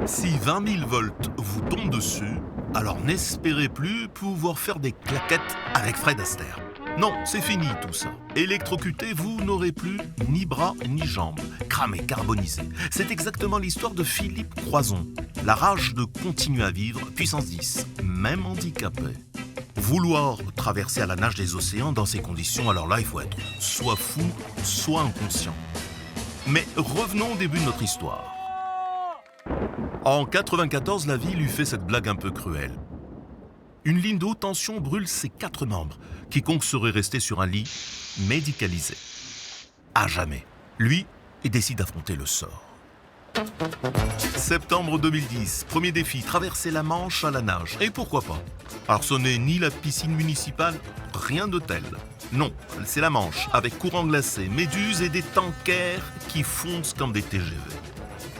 Si 20 000 volts vous tombent dessus, alors n'espérez plus pouvoir faire des claquettes avec Fred Astaire. Non, c'est fini tout ça. Électrocuté, vous n'aurez plus ni bras ni jambes. Cramé, carbonisé. C'est exactement l'histoire de Philippe Croizon. La rage de continuer à vivre, puissance 10, même handicapé. Vouloir traverser à la nage des océans dans ces conditions, alors là, il faut être soit fou, soit inconscient. Mais revenons au début de notre histoire. En 94, la vie lui fait cette blague un peu cruelle. Une ligne de haute tension brûle ses 4 membres. Quiconque serait resté sur un lit médicalisé. À jamais. Lui, il décide d'affronter le sort. Septembre 2010, premier défi, traverser la Manche à la nage. Et pourquoi pas? Alors ce n'est ni la piscine municipale, rien de tel. Non, c'est la Manche, avec courant glacé, méduses et des tankers qui foncent comme des TGV.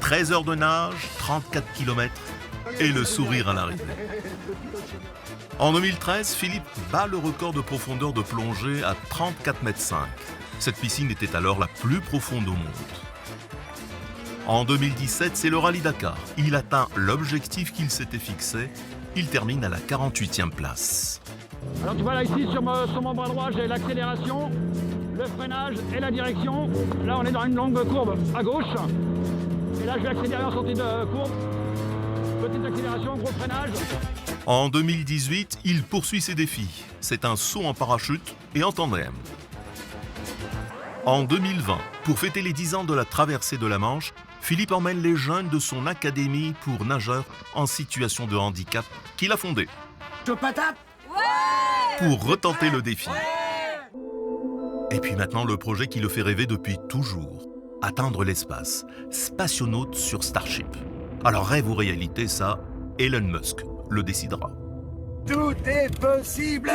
13 heures de nage, 34 km et le sourire à l'arrivée. En 2013, Philippe bat le record de profondeur de plongée à 34,5 mètres. Cette piscine était alors la plus profonde au monde. En 2017, c'est le Rallye Dakar. Il atteint l'objectif qu'il s'était fixé. Il termine à la 48e place. Alors tu vois là ici sur mon bras droit, j'ai l'accélération, le freinage et la direction. Là on est dans une longue courbe à gauche. Et là je vais accélérer en sortie de courbe. Petite accélération, gros freinage. En 2018, il poursuit ses défis. C'est un saut en parachute et en tandem. En 2020, pour fêter les 10 ans de la traversée de la Manche, Philippe emmène les jeunes de son académie pour nageurs en situation de handicap qu'il a fondée. Je patate. Pour retenter le défi. Et puis maintenant, le projet qui le fait rêver depuis toujours. Atteindre l'espace. Spationaute sur Starship. Alors rêve ou réalité, ça, Elon Musk le décidera. Tout est possible.